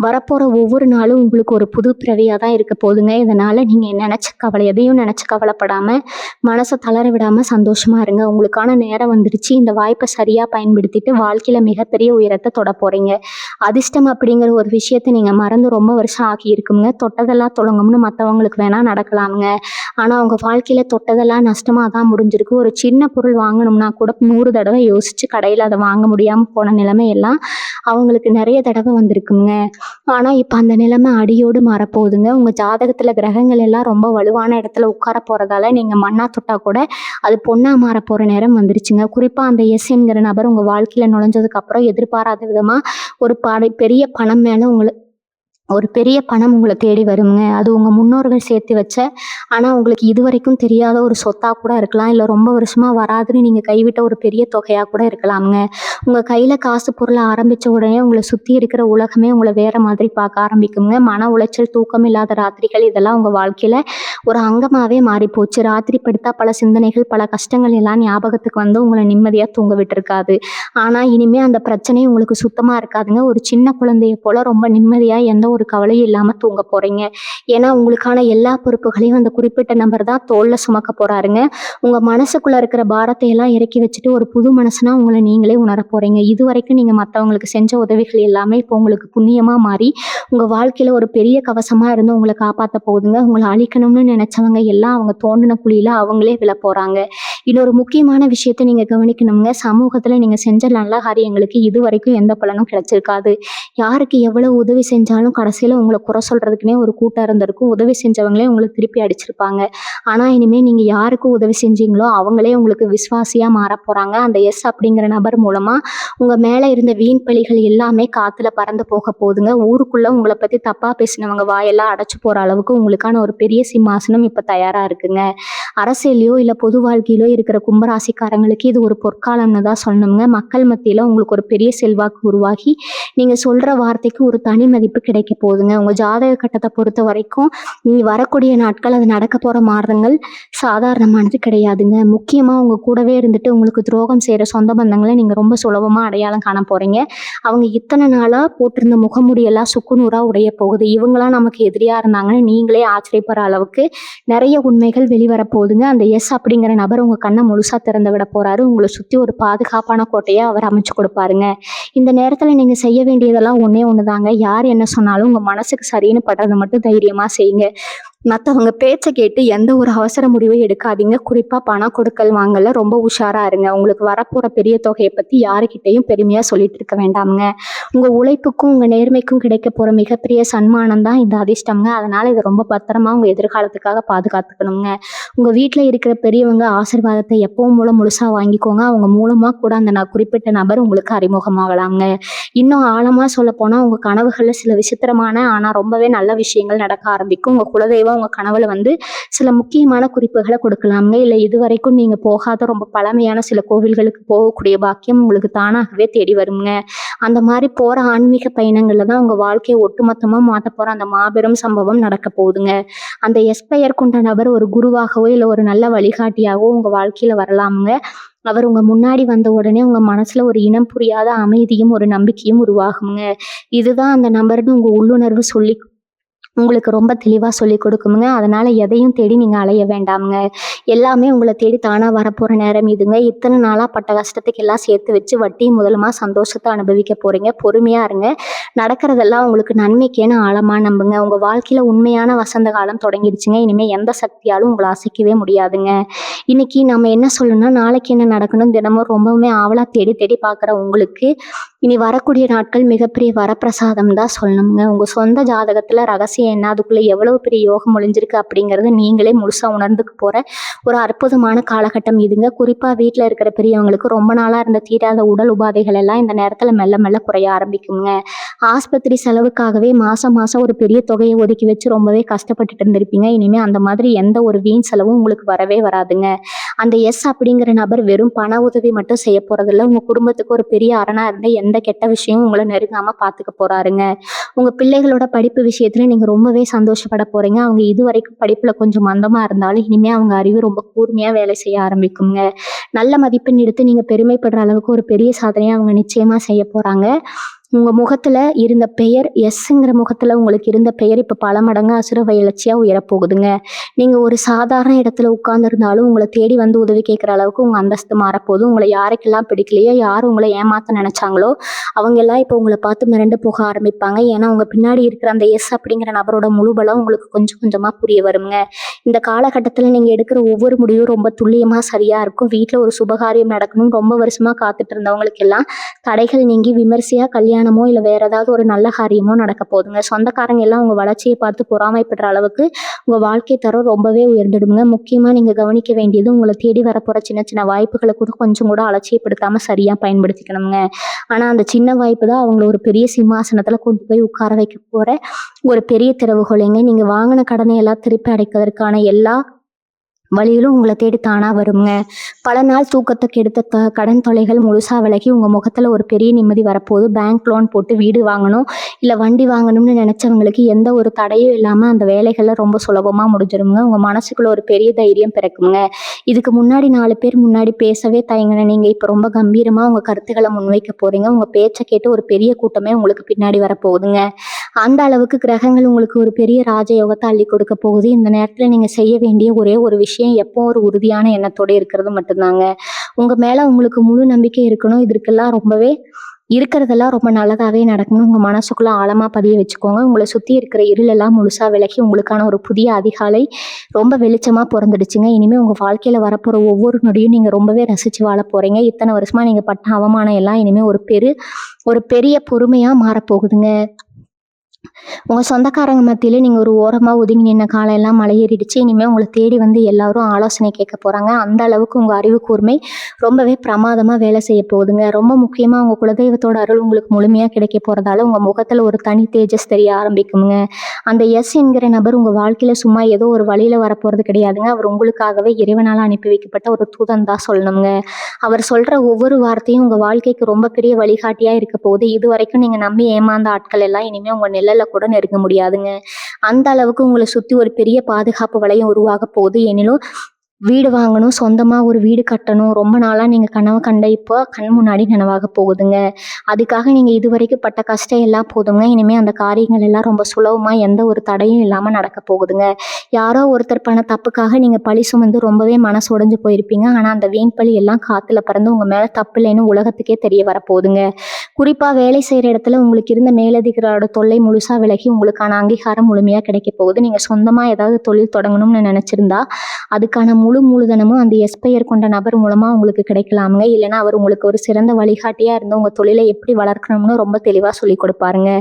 வரப்போற ஒவ்வொரு நாளும் உங்களுக்கு ஒரு புது பிறவியா தான் இருக்க போகுதுங்க. இதனால நீங்க எதையும் நினைச்சு கவலைப்படாம, மனசை தளர விடாம சந்தோஷமா இருங்க. உங்களுக்கான நேரம் வந்துடுச்சு. இந்த வாய்ப்பை சரியா பயன்படுத்திட்டு வாழ்க்கையில மிகப்பெரிய உயரத்தை தொட போறீங்க. அதிர்ஷ்டம் அப்படிங்கிற ஒரு விஷயத்தை நீங்க மறந்து ரொம்ப வருஷம் ஆகி இருக்குங்க. தொட்டதெல்லாம் தொடங்கும்னு மற்றவங்களுக்கு வேணா நடக்கலாமுங்க. ஆனா உங்க வாழ்க்கையில தொட்டதெல்லாம் நஷ்டமா தான் முடிஞ்சிருக்கு. ஒரு சின்ன பொருள் வாங்கணும்னா கூட 100 தடவை யோசிச்சு கடையில அதை வாங்க முடியாம போன நிலைமை எல்லாம் அவங்களுக்கு நிறைய தடவை வந்திருக்குங்க. ஆனா இப்ப அந்த நிலைமை அடியோடு மாறப்போகுதுங்க. உங்க ஜாதகத்துல கிரகங்கள் எல்லாம் ரொம்ப வலுவான இடத்துல உட்கார போறதால நீங்க மண்ணா தொட்டா கூட அது பொண்ணா மாற போற நேரம் வந்துருச்சுங்க. குறிப்பா அந்த எஸ் என்கிற நபர் உங்க வாழ்க்கையில நுழைஞ்சதுக்கு அப்புறம் எதிர்பாராத விதமா ஒரு பெரிய பணம் மேல ஒரு பெரிய பணம் உங்களை தேடி வருங்க. அது உங்க முன்னோர்கள் சேர்த்து வச்ச, ஆனா உங்களுக்கு இதுவரைக்கும் தெரியாத ஒரு சொத்தா கூட இருக்கலாம். இல்ல ரொம்ப வருஷமா வராதுன்னு நீங்க கைவிட்ட ஒரு பெரிய தொகையா கூட இருக்கலாமுங்க. உங்க கையில காசு பொருள் ஆரம்பிச்ச உடனே உங்களை சுத்தி இருக்கிற உலகமே உங்களை வேற மாதிரி பார்க்க ஆரம்பிக்குங்க. மன உளைச்சல், தூக்கம் இல்லாத ராத்திரிகள் இதெல்லாம் உங்க வாழ்க்கையில ஒரு அங்கமாவே மாறி போச்சு. ராத்திரி படுத்தா பல சிந்தனைகள், பல கஷ்டங்கள் எல்லாம் ஞாபகத்துக்கு வந்து உங்களை நிம்மதியா தூங்க விட்டுருக்காது. ஆனா இனிமே அந்த பிரச்சனை உங்களுக்கு சுத்தமா இருக்காதுங்க. ஒரு சின்ன குழந்தைய போல ரொம்ப நிம்மதியா எந்த ஒரு கவலையும் இல்லாம தூங்க போறீங்க. ஏன்னா உங்களுக்கான எல்லா பொறுப்புகளையும் அந்த குறிப்பிட்ட நபர் தான் தோல்ல சுமக்க போறாருங்க. உங்க மனசுக்குள்ள இருக்கிற பாரத்தை எல்லாம் இறக்கி வச்சுட்டு ஒரு புது மனசுனா உங்களை நீங்களே உணர போறீங்க. இது வரைக்கும் நீங்க மற்றவங்களுக்கு செஞ்ச உதவிகள் எல்லாமே இப்போ உங்களுக்கு புண்ணியமா மாறி உங்க வாழ்க்கையில ஒரு பெரிய கவசமா இருந்து உங்களை காப்பாத்த போகுதுங்க. உங்களை அழிக்கணும்னு நினைச்சவங்க எல்லாம் அவங்க தோண்டின குழியில அவங்களே விழ போறாங்க. இன்னொரு முக்கியமான விஷயத்த நீங்க கவனிக்கணுங்க. சமூகத்துல நீங்க செஞ்ச நல்ல காரியங்களுக்கு இது வரைக்கும் எந்த பலனும் கிடைச்சிருக்காது. யாருக்கு எவ்வளவு உதவி செஞ்சாலும் கடைசியில உங்களை குறை சொல்றதுக்குன்னே ஒரு கூட்டம் இருந்திருக்கும். உதவி செஞ்சவங்களே உங்களை திருப்பி அடிச்சிருப்பாங்க. ஆனா இனிமே நீங்க யாருக்கு உதவி செஞ்சீங்களோ அவங்களே உங்களுக்கு விசுவாசியா மாற போறாங்க. அந்த எஸ் அப்படிங்கிற நபர் மூலமா உங்க மேல இருந்த வீண் பழிகள் எல்லாமே காத்துல பறந்து போக போகுதுங்க. ஊருக்குள்ள உங்களை பத்தி தப்பா பேசினவங்க வாயெல்லாம் அடைச்சு போற அளவுக்கு உங்களுக்கான ஒரு பெரிய சிம்மாசனம் இப்ப தயாரா இருக்குங்க. அரசியலையோ இல்ல பொது வாழ்க்கையிலோ இருக்கிற கும்பராசிக்காரங்களுக்கு இது ஒரு பொற்காலம்னு தான் சொல்லணுங்க. மக்கள் மத்தியில உங்களுக்கு ஒரு பெரிய செல்வாக்கு உருவாகி நீங்க சொல்ற வார்த்தைக்கு ஒரு தனி மதிப்பு கிடைக்க போகுதுங்க. உங்க ஜாதக கட்டத்தை பொறுத்த வரைக்கும் நீ வரக்கூடிய நாட்கள் அது நடக்க போற மாற்றங்கள் சாதாரணமானது கிடையாதுங்க. முக்கியமா உங்க கூடவே இருந்துட்டு உங்களுக்கு துரோகம் செய்யற சொந்த பந்தங்களை நீங்க ரொம்ப சுலபமா அடையாளம் காண போறீங்க. அவங்க இத்தனை நாளா போட்டிருந்த முகமுடியெல்லாம் சுக்குநூறா உடைய போகுது. இவங்களாம் நமக்கு எதிரியா இருந்தாங்கன்னு நீங்களே ஆச்சரியப்படுற அளவுக்கு நிறைய உண்மைகள் வெளிவர போகுதுங்க. அந்த எஸ் அப்படிங்கிற நபர் உங்க கண்ணை முழுசா திறந்து விட போறாரு. உங்களை சுத்தி ஒரு பாதுகாப்பான கோட்டையை அவர் அமைச்சு கொடுப்பாருங்க. இந்த நேரத்துல நீங்க செய்ய வேண்டியதெல்லாம் ஒண்ணே ஒண்ணுதாங்க. யார் என்ன சொன்னாலும் உங்க மனசுக்கு சரின்னு படுறதை மட்டும் தைரியமா செய்யுங்க. மற்றவங்க பேச்சை கேட்டு எந்த ஒரு அவசர முடிவும் எடுக்காதீங்க. குறிப்பா பணம் கொடுக்கல் வாங்கல ரொம்ப உஷாரா இருங்க. உங்களுக்கு வரப்போற பெரிய தொகையை பத்தி யாருக்கிட்டையும் பெருமையா சொல்லிட்டு இருக்க வேண்டாமுங்க. உங்க உழைப்புக்கும் உங்க நேர்மைக்கும் கிடைக்க போற மிகப்பெரிய சன்மானம் தான் இந்த அதிர்ஷ்டம்ங்க. அதனால இதை ரொம்ப பத்திரமா உங்க எதிர்காலத்துக்காக பாதுகாத்துக்கணுங்க. உங்க வீட்டுல இருக்கிற பெரியவங்க ஆசீர்வாதத்தை எப்பவும் மூலம் முழுசா வாங்கிக்கோங்க. அவங்க மூலமா கூட அந்த குறிப்பிட்ட நபர் உங்களுக்கு அறிமுகமாகலாங்க. இன்னும் ஆழமா சொல்ல போனா உங்க கனவுகள்ல சில விசித்திரமான ஆனா ரொம்பவே நல்ல விஷயங்கள் நடக்க ஆரம்பிக்கும். உங்க குலதெய்வம் உங்க கனவுல வந்து சில முக்கியமான குறிப்புகளை கொடுக்கலாங்க. இல்ல இதுவரைக்கும் நீங்க போகாத ரொம்ப பழமையான சில கோவில்களுக்கு போகக்கூடிய பாக்கியம் உங்களுக்கு தானாகவே தேடி வருங்க. அந்த மாதிரி போற ஆன்மீக பயணங்கள்ல தான் உங்க வாழ்க்கையை ஒட்டுமொத்தமா மாத்த போற அந்த மாபெரும் சம்பவம் நடக்க போகுதுங்க. அந்த எஸ்பெயர் கொண்ட நபர் ஒரு குருவாகவோ இல்ல ஒரு நல்ல வழிகாட்டியாகவோ உங்க வாழ்க்கையில வரலாமுங்க. அவர் உங்க முன்னாடி வந்த உடனே உங்க மனசுல ஒரு இனம் புரியாத அமைதியும் ஒரு நம்பிக்கையும் உருவாகுங்க. இதுதான் அந்த நபர்னு உங்க உள்ளுணர்வு உங்களுக்கு ரொம்ப தெளிவா சொல்லி கொடுக்குமுங்க. அதனால எதையும் தேடி நீங்க அலைய வேண்டாமுங்க. எல்லாமே உங்களை தேடி தானா வரப்போற நேரம் இதுங்க. இத்தனை நாளா பட்ட கஷ்டத்துக்கு எல்லாம் சேர்த்து வச்சு வட்டி முதலமா சந்தோஷத்தை அனுபவிக்க போறீங்க. பொறுமையா இருங்க. நடக்கிறதெல்லாம் உங்களுக்கு நன்மைக்கேன்னு ஆழமா நம்புங்க. உங்க வாழ்க்கையில உண்மையான வசந்த காலம் தொடங்கிடுச்சுங்க. இனிமே எந்த சக்தியாலும் உங்களை அசைக்கவே முடியாதுங்க. இன்னைக்கு நம்ம என்ன சொல்லணும்னா, நாளைக்கு என்ன நடக்கணும் தினமும் ரொம்பவுமே ஆவலா தேடி தேடி பார்க்குற உங்களுக்கு இனி வரக்கூடிய நாட்கள் மிகப்பெரிய வரப்பிரசாதம் தான் சொல்லணுங்க. உங்க சொந்த ஜாதகத்துல ரகசிய ரகசியம் என்ன, அதுக்குள்ள எவ்வளவு பெரிய யோகம் ஒளிஞ்சிருக்கு அப்படிங்கறத நீங்களே முழுசா உணர்ந்துக்க போற ஒரு அற்புதமான காலகட்டம் இதுங்க. குறிப்பா வீட்ல இருக்கிற பெரியவங்களுக்கு ரொம்ப நாளா இருந்த தீராத உடல் உபாதைகள் எல்லாம் இந்த நேரத்துல மெல்ல மெல்ல குறைய ஆரம்பிக்குங்க. ஆஸ்பத்திரி செலவுக்காகவே மாசம் மாசம் ஒரு பெரிய தொகையை ஒதுக்கி வச்சு ரொம்பவே கஷ்டப்பட்டுட்டு இருந்திருப்பீங்க. இனிமே அந்த மாதிரி எந்த ஒரு வீண் செலவும் உங்களுக்கு வரவே வராதுங்க. அந்த எஸ் அப்படிங்கிற நபர் வெறும் பண உதவி மட்டும் செய்ய போறதில்ல. உங்க குடும்பத்துக்கு ஒரு பெரிய அரணா இருந்து எந்த கெட்ட விஷயமும் உங்கள நெருங்காம பாத்துக்க போறாருங்க. உங்க பிள்ளைகளோட படிப்பு விஷயத்துல நீங்க ரொம்பவே சந்தோஷப்பட போறீங்க. அவங்க இதுவரைக்கும் படிப்புல கொஞ்சம் மந்தமா இருந்தாலும் இனிமே அவங்க அறிவு ரொம்ப கூர்மையா வேலை செய்ய ஆரம்பிக்குங்க. நல்ல மதிப்பெண் எடுத்து நீங்க பெருமைப்படுற அளவுக்கு ஒரு பெரிய சாதனையை அவங்க நிச்சயமா செய்ய போறாங்க. உங்க முகத்துல இருந்த பெயர் எஸ்ங்கிற முகத்துல உங்களுக்கு இருந்த பெயர் இப்ப பல மடங்கு அசுர வளர்ச்சியா உயரப்போகுதுங்க. நீங்க ஒரு சாதாரண இடத்துல உட்கார்ந்திருந்தாலும் உங்களை தேடி வந்து உதவி கேட்கிற அளவுக்கு உங்க அந்தஸ்து மாறப்போகுது. உங்களை யாருக்கெல்லாம் பிடிக்கலையோ, யார் உங்களை ஏமாத்த நினைச்சாங்களோ அவங்க எல்லாம் இப்போ உங்களை பார்த்து மிரண்டு போக ஆரம்பிப்பாங்க. ஏன்னா உங்க பின்னாடி இருக்கிற அந்த எஸ் அப்படிங்கிற நபரோட முழு பலம் உங்களுக்கு கொஞ்சம் கொஞ்சமா புரிய வருங்க. இந்த காலகட்டத்துல நீங்க எடுக்கிற ஒவ்வொரு முடிவும் ரொம்ப துல்லியமா சரியா இருக்கும். வீட்டுல ஒரு சுபகாரியம் நடக்கணும் ரொம்ப வருஷமா காத்துட்டு இருந்தவங்களுக்கு எல்லாம் தடைகள் நீங்கி விமர்சையா கல்யாணமோ இல்ல வேற ஏதாவது ஒரு நல்ல காரியமோ நடக்க போகுதுங்க. சொந்தக்காரங்க எல்லாம் உங்க வளர்ச்சியை பார்த்து பொறாமைப்படுற அளவுக்கு உங்க வாழ்க்கை தரம் ரொம்பவே உயர்ந்துடுங்க. முக்கியமா நீங்க கவனிக்க வேண்டியது உங்களை தேடி வரப்போற சின்ன சின்ன வாய்ப்புகளை கூட கொஞ்சம் கூட அலட்சியப்படுத்தாம சரியா பயன்படுத்திக்கணுங்க. ஆனா அந்த சின்ன வாய்ப்பு தான் அவங்கள ஒரு பெரிய சிம்மாசனத்துல கொண்டு போய் உட்கார வைக்க போற ஒரு பெரிய திறவுகோலைங்க. நீங்க வாங்கின கடனை எல்லாம் திருப்பி அடைப்பதற்கான எல்லா வழியிலும் உங்களை தேடி தானா வருங்க. பல நாள் தூக்கத்தை கெடுத்த கடன் தொல்லைகள் முழுசா விலகி உங்க முகத்துல ஒரு பெரிய நிம்மதி வரப்போகுது. பேங்க் லோன் போட்டு வீடு வாங்கணும் இல்ல வண்டி வாங்கணும்னு நினைச்சவங்களுக்கு எந்த ஒரு தடையும் இல்லாம அந்த வேலைகள்ல ரொம்ப சுலபமா முடிஞ்சிருங்க. உங்க மனசுக்குள்ள ஒரு பெரிய தைரியம் பிறக்குங்க. இதுக்கு முன்னாடி 4 பேர் முன்னாடி பேசவே தயங்கின நீங்க இப்ப ரொம்ப கம்பீரமா உங்க கருத்துக்களை முன்வைக்க போறீங்க. உங்க பேச்சை கேட்டு ஒரு பெரிய கூட்டமே உங்களுக்கு பின்னாடி வரப்போகுதுங்க. அந்த அளவுக்கு கிரகங்கள் உங்களுக்கு ஒரு பெரிய ராஜயோகத்தை அள்ளி கொடுக்க போகுது. இந்த நேரத்துல நீங்க செய்ய வேண்டிய ஒரே ஒரு விஷயம் எப்போ ஒரு உறுதியான எண்ணத்தோட இருக்கிறது மட்டும்தாங்க. உங்க மேல உங்களுக்கு முழு நம்பிக்கை இருக்கணும். இதற்கெல்லாம் ரொம்பவே இருக்கிறதெல்லாம் ரொம்ப நல்லதாவே நடக்கணும். உங்க மனசுக்குள்ள ஆழமா பதிய வச்சுக்கோங்க. உங்களை சுத்தி இருக்கிற இருள் எல்லாம் முழுசா விலகி உங்களுக்கான ஒரு புதிய அதிகாலை ரொம்ப வெளிச்சமா பிறந்துடுச்சுங்க. இனிமே உங்க வாழ்க்கையில வரப்போற ஒவ்வொரு நொடியும் நீங்க ரொம்பவே ரசிச்சு வாழ போறீங்க. இத்தனை வருஷமா நீங்க பட்ட அவமானம் எல்லாம் இனிமே ஒரு பெரிய பொறுமையா மாறப்போகுதுங்க. உங்க சொந்தக்காரங்க மத்தியில நீங்க ஒரு ஓரமா ஒதுங்கி நின்ன காலம் எல்லாம் மலையேறிடுச்சு. இனிமே உங்களை தேடி வந்து எல்லாரும் ஆலோசனை கேட்க போறாங்க. அந்த அளவுக்கு உங்க அறிவு கூர்மை ரொம்பவே பிரமாதமா வேலை செய்ய போகுதுங்க. ரொம்ப முக்கியமா உங்க குலதெய்வத்தோட அருள் உங்களுக்கு முழுமையா கிடைக்க போறதால உங்க முகத்துல ஒரு தனி தேஜஸ் தெரிய ஆரம்பிக்குங்க. அந்த எஸ் என்கிற நபர் உங்க வாழ்க்கையில சும்மா ஏதோ ஒரு வழியில வரப்போறது கிடையாதுங்க. அவர் உங்களுக்காகவே இறைவனால அனுப்பி வைக்கப்பட்ட ஒரு தூதன் தான் சொல்லணுங்க. அவர் சொல்ற ஒவ்வொரு வார்த்தையும் உங்க வாழ்க்கைக்கு ரொம்ப பெரிய வழிகாட்டியா இருக்க போகுது. இது வரைக்கும் நீங்க நம்பி ஏமாந்த ஆட்கள் எல்லாம் இனிமே உங்க நிழல்ல கூட நெருங்க முடியாதுங்க. அந்த அளவுக்கு உங்களை சுத்தி ஒரு பெரிய பாதுகாப்பு வளையம் உருவாக போகுது. எனினும் வீடு வாங்கணும், சொந்தமா ஒரு வீடு கட்டணும், ரொம்ப நாளா நீங்க கனவு கண்ட இப்போ கண் முன்னாடி நனவாக போகுதுங்க. அதுக்காக நீங்க இதுவரைக்கும் பட்ட கஷ்டம் எல்லாம் போதுங்க. இனிமே அந்த காரியங்கள் எல்லாம் ரொம்ப சுலபமா எந்த ஒரு தடையும் இல்லாம நடக்க போகுதுங்க. யாரோ ஒருத்தர் பண்ண தப்புக்காக நீங்க பழி சுமந்து ரொம்பவே மனசு உடைஞ்சு போயிருப்பீங்க. ஆனா அந்த வீண் பழி எல்லாம் காத்துல பறந்து உங்க மேல தப்பு இல்லைன்னு உலகத்துக்கே தெரிய வரப்போகுதுங்க. குறிப்பா வேலை செய்யற இடத்துல உங்களுக்கு இருந்த மேலதிகாரோட தொல்லை முழுசா விலகி உங்களுக்கான அங்கீகாரம் முழுமையா கிடைக்க போகுது. நீங்க சொந்தமா ஏதாவது தொழில் தொடங்கணும்னு நினைச்சிருந்தா அதுக்கான மூலதனமும் அந்த எஸ்பெயர் கொண்ட நபர் மூலமா உங்களுக்கு கிடைக்கலாமுங்க. இல்லைன்னா அவர் உங்களுக்கு ஒரு சிறந்த வழிகாட்டியா இருந்து உங்க தொழிலை எப்படி வளர்க்கணும்னு ரொம்ப தெளிவா சொல்லி கொடுப்பாருங்க.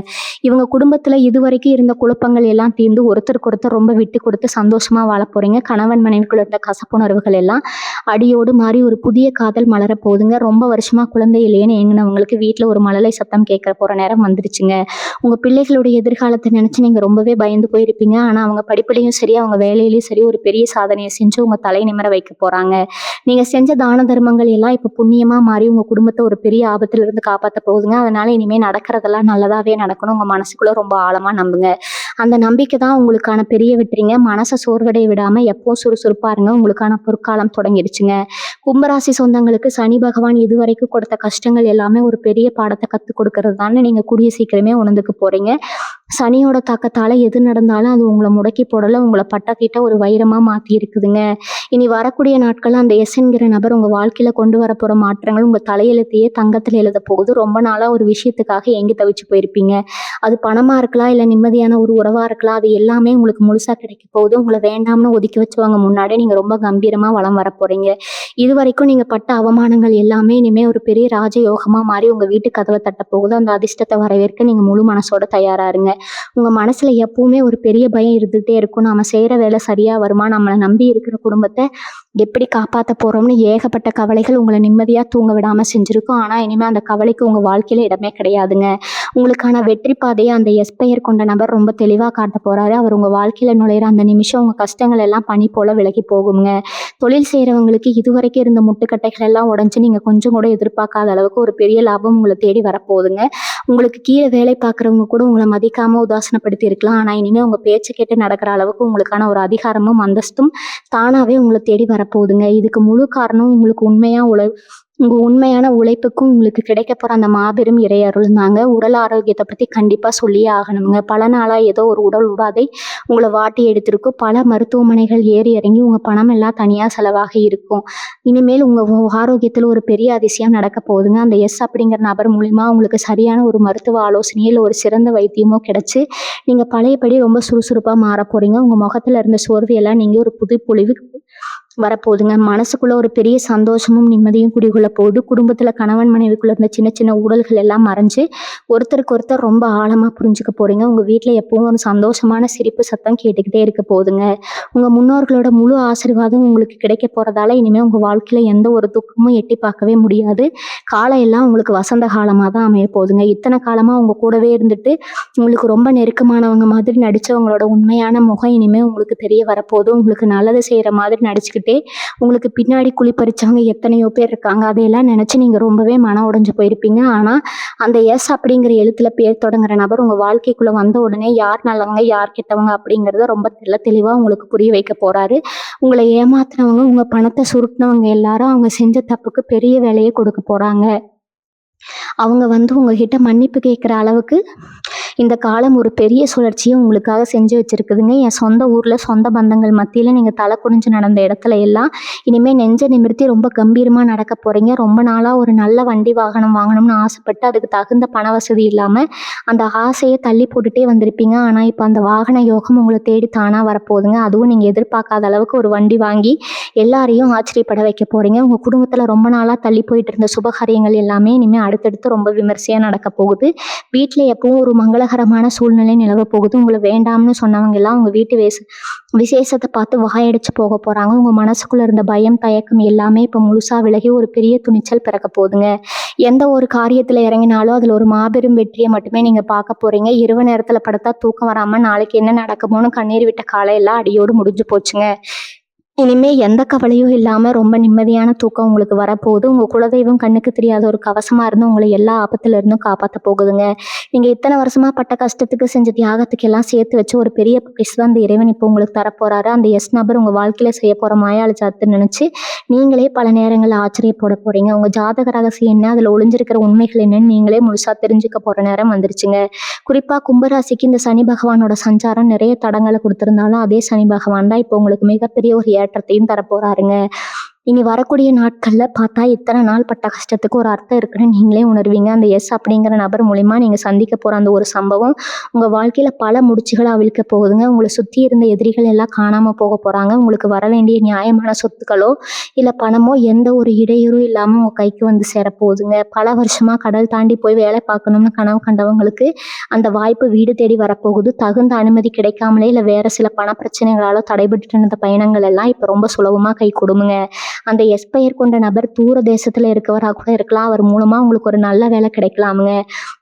இவங்க குடும்பத்துல இதுவரைக்கும் இருந்த குழப்பங்கள் எல்லாம் தீர்ந்து ஒருத்தருக்கு ஒருத்தர் ரொம்ப விட்டு கொடுத்து சந்தோஷமா வாழ போறீங்க. கணவன் மனைவிக்குள்ள இருந்த கசப்புணர்வுகள் எல்லாம் அடியோடு மாறி ஒரு புதிய காதல் மலர போகுதுங்க. ரொம்ப வருஷமா குழந்தை இல்லையேன்னு ஏங்கினவங்களுக்கு வீட்டுல ஒரு மழலை சத்தம் கேட்க போற நேரம் வந்துருச்சுங்க. உங்க பிள்ளைகளுடைய எதிர்காலத்தை நினைச்சு நீங்க ரொம்பவே பயந்து போயிருப்பீங்க. ஆனா அவங்க படிப்புலையும் சரி அவங்க வேலையிலயும் சரி ஒரு பெரிய சாதனையை செஞ்சு உங்க தலை நிமிர வைக்க போறாங்க. நீங்க செஞ்ச தான தர்மங்கள் எல்லாம் இப்ப புண்ணியமா மாறி உங்க குடும்பத்தை ஒரு பெரிய ஆபத்துல இருந்து காப்பாத்த போகுதுங்க. அதனால இனிமே நடக்கிறதெல்லாம் நல்லதாவே நடக்கணும். உங்க மனசுக்குள்ள ரொம்ப ஆழமா நம்புங்க. அந்த நம்பிக்கை தான் உங்களுக்கான பெரிய வெற்றிங்க. மனசை சோர்வடைய விடாம எப்பவும் சுறுசுறுப்பா இருங்க. உங்களுக்கான பொற்காலம் தொடங்கிடுச்சுங்க. கும்பராசி சொந்தங்களுக்கு சனி பகவான் இதுவரைக்கும் கொடுத்த கஷ்டங்கள் எல்லாமே ஒரு பெரிய பாடத்தை கத்துக் கொடுக்கறது தானே நீங்க கூடிய சீக்கிரமே உணர்ந்துக்க போறீங்க. சனியோட தாக்கத்தால எது நடந்தாலும் அது உங்களை முடக்கி போடல, உங்களை பட்டத்திட்ட ஒரு வைரமா மாத்தி இருக்குதுங்க. இனி வரக்கூடிய நாட்கள்ல அந்த எஸ் என்கிற நபர் உங்க வாழ்க்கையில கொண்டு வர போற மாற்றங்கள் உங்க தலையெழுத்தையே தங்கத்துல எழுத போகுது. ரொம்ப நாளா ஒரு விஷயத்துக்காக ஏங்கி தவிச்சு போயிருப்பீங்க. அது பணமா இருக்கலாம் இல்ல நிம்மதியான ஒரு உறவா இருக்கலாம். அது எல்லாமே உங்களுக்கு முழுசா கிடைக்க போகுது. உங்களை வேண்டாம்னு ஒதுக்கி வச்சவங்க முன்னாடி நீங்க ரொம்ப கம்பீரமா வலம் வர போறீங்க. இது வரைக்கும் நீங்க பட்ட அவமானங்கள் எல்லாமே இனிமே ஒரு பெரிய ராஜயோகமா மாறி உங்க வீட்டு கதவை தட்ட போகுது. அந்த அதிர்ஷ்டத்தை வரவேற்க நீங்க முழு மனசோட தயாரா இருங்க. உங்கள் மனசில் எப்பவுமே ஒரு பெரிய பயம் இருந்துகிட்டே இருக்கும். நம்ம செய்கிற வேலை சரியாக வருமா, நம்மளை நம்பி இருக்கிற குடும்பத்தை எப்படி காப்பாற்ற போகிறோம்னு ஏகப்பட்ட கவலைகள் உங்களை நிம்மதியாக தூங்க விடாமல் செஞ்சுருக்கும். ஆனால் இனிமேல் அந்த கவலைக்கு உங்கள் வாழ்க்கையில் இடமே கிடையாதுங்க. உங்களுக்கான வெற்றி பாதையை அந்த எஸ்பெயர் கொண்ட நபர் ரொம்ப தெளிவாக காட்ட போகிறாரு. அவர் உங்கள் வாழ்க்கையில் நுழையிற அந்த நிமிஷம் உங்கள் கஷ்டங்கள் எல்லாம் பனி போல் விலகி போகுங்க. தொழில் செய்கிறவங்களுக்கு இதுவரைக்கும் இருந்த முட்டுக்கட்டைகள் எல்லாம் உடஞ்சி நீங்கள் கொஞ்சம் கூட எதிர்பார்க்காத அளவுக்கு ஒரு பெரிய லாபம் உங்களை தேடி வரப்போகுதுங்க. உங்களுக்கு கீழே வேலை பார்க்குறவங்க கூட உங்களை மதிக்காமல் உதாசனப்படுத்தி இருக்கலாம். ஆனால் இனிமேல் உங்கள் பேச்சை கேட்டு நடக்கிற அளவுக்கு உங்களுக்கான ஒரு அதிகாரமும் அந்தஸ்தும் தானாகவே உங்களை தேடி வரப்போகுதுங்க. இதுக்கு முழு காரணம் உங்களுக்கு உங்கள் உண்மையான உழைப்புக்கும் உங்களுக்கு கிடைக்க போகிற அந்த மாபெரும் இறையருள் தாங்க. உடல் ஆரோக்கியத்தை பற்றி கண்டிப்பாக சொல்லியே ஆகணுங்க. பல நாளாக ஏதோ ஒரு உடல் உபாதை உங்களை வாட்டி எடுத்திருக்கும். பல மருத்துவமனைகள் ஏறி இறங்கி உங்கள் பணம் எல்லாம் தனியாக செலவாக இருக்கும். இனிமேல் உங்கள் ஆரோக்கியத்தில் ஒரு பெரிய அதிசயம் நடக்க போகுதுங்க. அந்த எஸ் அப்படிங்கிற நபர் மூலிமா உங்களுக்கு சரியான ஒரு மருத்துவ ஆலோசனையோ இல்லை ஒரு சிறந்த வைத்தியமோ கிடச்சி நீங்கள் பழையபடி ரொம்ப சுறுசுறுப்பாக மாற போகிறீங்க. உங்கள் முகத்தில் இருந்த சோர்வையெல்லாம் நீங்கள் ஒரு புது பொலிவு வரப்போகுதுங்க. மனசுக்குள்ள ஒரு பெரிய சந்தோஷமும் நிம்மதியும் குடிகொள்ள போகுது. குடும்பத்தில் கணவன் மனைவிக்குள்ள இருந்த சின்ன சின்ன ஊழல்கள் எல்லாம் மறைஞ்சு ஒருத்தருக்கு ஒருத்தர் ரொம்ப ஆழமாக புரிஞ்சுக்க போகிறீங்க. உங்கள் வீட்டில் எப்பவும் ஒரு சந்தோஷமான சிரிப்பு சத்தம் கேட்டுக்கிட்டே இருக்க போகுதுங்க. உங்கள் முன்னோர்களோட முழு ஆசீர்வாதம் உங்களுக்கு கிடைக்க போகிறதால இனிமேல் உங்கள் வாழ்க்கையில் எந்த ஒரு துக்கமும் எட்டி பார்க்கவே முடியாது. காலம் எல்லாம் உங்களுக்கு வசந்த காலமாக தான் அமைய போகுதுங்க. இத்தனை காலமாக உங்கள் கூடவே இருந்துட்டு உங்களுக்கு ரொம்ப நெருக்கமானவங்க மாதிரி நடித்தவங்களோட உண்மையான முகம் இனிமேல் உங்களுக்கு தெரிய வரப்போகுது. உங்களுக்கு நல்லது செய்கிற மாதிரி நடிச்சுக்கிட்டு உங்களுக்கு பின்னாடி குழிப்பறிச்சவங்க எத்தனையோ பேர் இருக்காங்க. அதையெல்லாம் நினைச்சு நீங்க ரொம்பவே மன உடைஞ்சு போயிருப்பீங்க. ஆனா அந்த எஸ் அப்படிங்கிற எழுத்துல பேர் தொடங்குற நபர் உங்க வாழ்க்கைக்குள்ள வந்த உடனே யார் நல்லவங்க யார் கெட்டவங்க அப்படிங்கறத ரொம்ப தெளிவா உங்களுக்கு புரிய வைக்க போறாரு. உங்களை ஏமாத்துனவங்க, உங்க பணத்தை சுருட்டினவங்க எல்லாரும் அவங்க செஞ்ச தப்புக்கு பெரிய வேலையை கொடுக்க போறாங்க. அவங்க உங்ககிட்ட மன்னிப்பு கேட்குற அளவுக்கு இந்த காலம் ஒரு பெரிய சுழற்சியை உங்களுக்காக செஞ்சு வச்சிருக்குதுங்க. என் சொந்த ஊரில் சொந்த பந்தங்கள் மத்தியில் நீங்கள் தலை குனிஞ்சு நடந்த இடத்துல எல்லாம் இனிமேல் நெஞ்சை நிமிர்த்தி ரொம்ப கம்பீரமாக நடக்க போகிறீங்க. ரொம்ப நாளாக ஒரு நல்ல வண்டி வாகனம் வாங்கணும்னு ஆசைப்பட்டு அதுக்கு தகுந்த பண வசதி இல்லாமல் அந்த ஆசையை தள்ளி போட்டுகிட்டே வந்திருப்பீங்க. ஆனால் இப்போ அந்த வாகன யோகம் உங்களை தேடி தானாக வரப்போகுதுங்க. அதுவும் நீங்கள் எதிர்பார்க்காத அளவுக்கு ஒரு வண்டி வாங்கி எல்லாரையும் ஆச்சரியப்பட வைக்க போகிறீங்க. உங்கள் குடும்பத்தில் ரொம்ப நாளாக தள்ளி போயிட்டு இருந்த சுபகாரியங்கள் எல்லாமே இனிமேல் அடுத்தடுத்து ரொம்ப விமர்சையாக நடக்க போகுது. வீட்டில் எப்பவும் ஒரு மங்களகரமான சூழ்நிலை நிலவ போகுது. உங்களை வேண்டாம்னு சொன்னவங்க எல்லாம் உங்கள் வீட்டு விசேஷத்தை பார்த்து வாயடிச்சு போக போகிறாங்க. உங்கள் மனசுக்குள்ளே இருந்த பயம் தயக்கம் எல்லாமே இப்போ முழுசாக விலகி ஒரு பெரிய துணிச்சல் பிறக்க போகுதுங்க. எந்த ஒரு காரியத்தில் இறங்கினாலும் அதில் ஒரு மாபெரும் வெற்றியை மட்டுமே நீங்கள் பார்க்க போகிறீங்க. இரவு நேரத்தில் படுத்தா தூக்கம் வராமல் நாளைக்கு என்ன நடக்குமோன்னு கண்ணீர் விட்ட காலையெல்லாம் அடியோடு முடிஞ்சு போச்சுங்க. இனிமே எந்த கவலையும் இல்லாமல் ரொம்ப நிம்மதியான தூக்கம் உங்களுக்கு வரப்போகுது. உங்கள் குலதெய்வம் கண்ணுக்கு தெரியாத ஒரு கவசமாக இருந்து உங்களை எல்லா ஆபத்துல இருந்தும் காப்பாற்ற போகுதுங்க. நீங்கள் இத்தனை வருஷமாக பட்ட கஷ்டத்துக்கு செஞ்ச தியாகத்துக்கு எல்லாம் சேர்த்து வச்சு ஒரு பெரிய பரிசு தான் அந்த இறைவன் இப்போ உங்களுக்கு தரப்போறாரு. அந்த எஸ் நபர் உங்கள் வாழ்க்கையில் செய்ய போகிற மாயாள சாத்து நினச்சி நீங்களே பல நேரங்களில் ஆச்சரியப்பட போகிறீங்க. உங்கள் ஜாதக ரகசியம் என்ன, அதில் ஒளிஞ்சிருக்கிற உண்மைகள் என்னன்னு நீங்களே முழுசாக தெரிஞ்சுக்க போகிற நேரம் வந்துருச்சுங்க. குறிப்பாக கும்பராசிக்கு இந்த சனி பகவானோட சஞ்சாரம் நிறைய தடங்களை கொடுத்துருந்தாலும் அதே சனி பகவான் தான் இப்போ உங்களுக்கு மிகப்பெரிய ஒரு ஏற்றத்தையும் தரப்போறாருங்க. இனி வரக்கூடிய நாட்கள்ல பார்த்தா இத்தனை நாள் பட்ட கஷ்டத்துக்கு ஒரு அர்த்தம் இருக்குன்னு நீங்களே உணர்வீங்க. அந்த எஸ் அப்படிங்கிற நபர் மூலிமா நீங்க சந்திக்க போற அந்த ஒரு சம்பவம் உங்க வாழ்க்கையில பல முடிச்சுகளை அவிழ்க்க போகுதுங்க. உங்களை சுத்தி இருந்த எதிரிகள் எல்லாம் காணாம போக போறாங்க. உங்களுக்கு வர வேண்டிய நியாயமான சொத்துக்களோ இல்ல பணமோ எந்த ஒரு இடையூறும் இல்லாம உங்க கைக்கு வந்து சேரப்போகுதுங்க. பல வருஷமா கடல் தாண்டி போய் வேலை பார்க்கணும்னு கனவு கண்டவங்களுக்கு அந்த வாய்ப்பு வீடு தேடி வரப்போகுது. தகுந்த அனுமதி கிடைக்காமலே இல்ல வேற சில பண பிரச்சனைகளாலோ தடைபட்டு இருந்த பயணங்கள் எல்லாம் இப்ப ரொம்ப சுலபமா கை கொடுங்க. அந்த எஸ்பெயர் கொண்ட நபர் தூர தேசத்துல இருக்கவராக கூட இருக்கலாம். அவர் மூலமா உங்களுக்கு ஒரு நல்ல வேலை கிடைக்கலாமுங்க.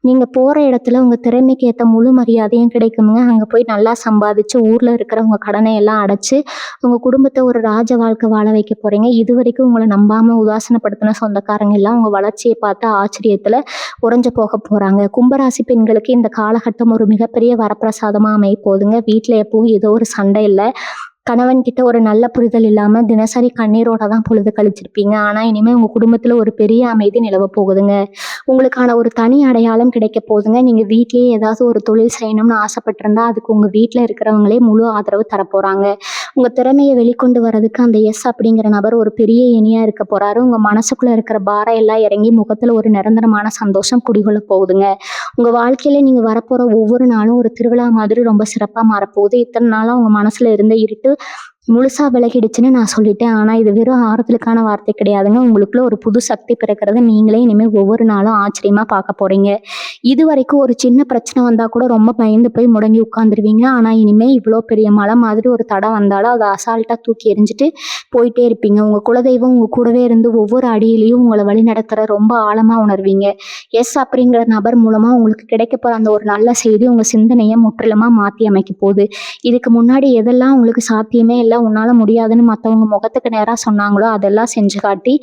நீங்க போற இடத்துல உங்க திறமைக்கு ஏற்ற முழு மரியாதையும் கிடைக்குமுங்க. அங்க போய் நல்லா சம்பாதிச்சு ஊர்ல இருக்கிற உங்க கடனை எல்லாம் அடைச்சு உங்க குடும்பத்தை ஒரு ராஜ வாழ்க்கை வாழ வைக்க போறீங்க. இது வரைக்கும் உங்களை நம்பாம உதாசனப்படுத்தின சொந்தக்காரங்க எல்லாம் உங்க வளர்ச்சியை பார்த்து ஆச்சரியத்துல உறைஞ்சு போக போறாங்க. கும்பராசி பெண்களுக்கு இந்த காலகட்டம் ஒரு மிகப்பெரிய வரப்பிரசாதமா அமைய போகுதுங்க. வீட்டுல எப்பவும் ஏதோ ஒரு சண்டை இல்லை, கணவன் கிட்ட ஒரு நல்ல புரிதல் இல்லாம தினசரி கண்ணீரோட தான் பொழுது கழிச்சிருப்பீங்க. ஆனா இனிமே உங்க குடும்பத்துல ஒரு பெரிய அமைதி நிலவ போகுதுங்க. உங்களுக்கான ஒரு தனி அடையாளம் கிடைக்க போகுதுங்க. நீங்க வீட்லயே ஏதாவது ஒரு தொழில் செய்யணும்னு ஆசைப்பட்டிருந்தா அதுக்கு உங்க வீட்டுல இருக்கிறவங்களே முழு ஆதரவு தரப்போறாங்க. உங்க திறமையை வெளிக்கொண்டு வர்றதுக்கு அந்த எஸ் அப்படிங்கிற நபர் ஒரு பெரிய இனியா இருக்க போறாரு. உங்க மனசுக்குள்ள இருக்கிற பாரம் எல்லாம் இறங்கி முகத்துல ஒரு நிரந்தரமான சந்தோஷம் குடிகொள்ள போகுதுங்க. உங்க வாழ்க்கையில நீங்க வரப்போற ஒவ்வொரு நாளும் ஒரு திருவிழா மாதிரி ரொம்ப சிறப்பா மாறப்போகுது. இத்தனை நாளா உங்க மனசுல இருந்த இருட்டு முழுசா விலகிடுச்சுன்னு நான் சொல்லிட்டேன். ஆனா இது வெறும் ஆறுதலுக்கான வார்த்தை கிடையாதுங்க. உங்களுக்குள்ள ஒரு புது சக்தி பிறக்கிறத நீங்களே இனிமே ஒவ்வொரு நாளும் ஆச்சரியமா பார்க்க போறீங்க. இதுவரைக்கும் ஒரு சின்ன பிரச்சனை வந்தா கூட ரொம்ப பயந்து போய் முடங்கி உட்காந்துருவீங்க. ஆனா இனிமே இவ்வளோ பெரிய மலை மாதிரி ஒரு தடம் வந்தாலும் அத அசால்ட்டா தூக்கி எறிஞ்சுட்டு போயிட்டே இருப்பீங்க. உங்க குலதெய்வம் உங்க கூடவே இருந்து ஒவ்வொரு அடியிலயும் உங்கள வழிநடத்துற ரொம்ப ஆழமா உணர்வீங்க. எஸ் அப்படிங்கிற நபர் மூலமா உங்களுக்கு கிடைக்க போற அந்த ஒரு நல்ல செய்தி உங்க சிந்தனைய முற்றிலுமா மாத்தி அமைக்க போகுது. இதுக்கு முன்னாடி எதெல்லாம் உங்களுக்கு சாத்தியமே இல்ல, உன்னால முடியாதுன்னு மத்தவங்க முகத்துக்கு நேரா சொன்னாங்களோ அதெல்லாம் செஞ்சு காட்டி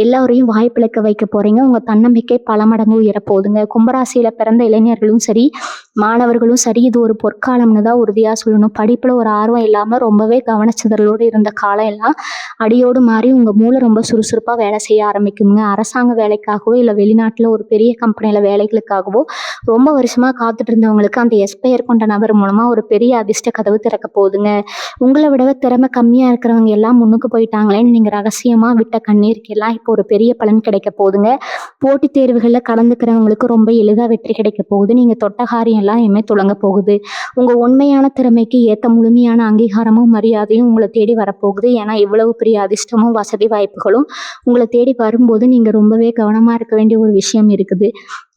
எல்லாரையும் வாய்ப்பிழக்க வைக்க போறீங்க. உங்க தன்னம்பிக்கை பல மடங்கு உயரப் போகுதுங்க. கும்பராசியில பிறந்த இளைஞர்களும் சரி, மாணவர்களும் சரி, இது ஒரு பொற்காலம்னு தான் உறுதியா சொல்லணும். படிப்புல ஒரு ஆர்வம் இல்லாம ரொம்பவே கவனச்சிதறலோடு இருந்த காலம் எல்லாம் அடியோடு மாறி உங்க மூளை ரொம்ப சுறுசுறுப்பா வேலை செய்ய ஆரம்பிக்குங்க. அரசாங்க வேலைக்காகவோ இல்ல வெளிநாட்டுல ஒரு பெரிய கம்பெனில வேலைகளுக்காகவோ ரொம்ப வருஷமா காத்துட்டு இருந்தவங்களுக்கு அந்த எஸ்பெயர் கொண்ட நபர் மூலமா ஒரு பெரிய அதிர்ஷ்ட கதவு திறக்க போகுதுங்க. உங்களை விடவே திறமை கம்மியா இருக்கிறவங்க எல்லாம் முன்னுக்கு போயிட்டாங்களேன்னு நீங்க ரகசியமா விட்ட கண்ணீருக்கு எல்லாம் இப்போ ஒரு பெரிய பலன் கிடைக்க போகுதுங்க. போட்டித் தேர்வுகள்ல கலந்துக்கிறவங்களுக்கு ரொம்ப எளிதா வெற்றி கிடைக்க போகுது. நீங்க தொட்ட காரியம் எல்லாம் இனிமே துலங்க போகுது. உங்க உண்மையான திறமைக்கு ஏத்த முழுமையான அங்கீகாரமும் மரியாதையும் உங்களை தேடி வரப்போகுது. ஏன்னா இவ்வளவு பெரிய அதிர்ஷ்டமும் வசதி வாய்ப்புகளும் உங்களை தேடி வரும்போது நீங்க ரொம்பவே கவனமா இருக்க வேண்டிய ஒரு விஷயம் இருக்குது.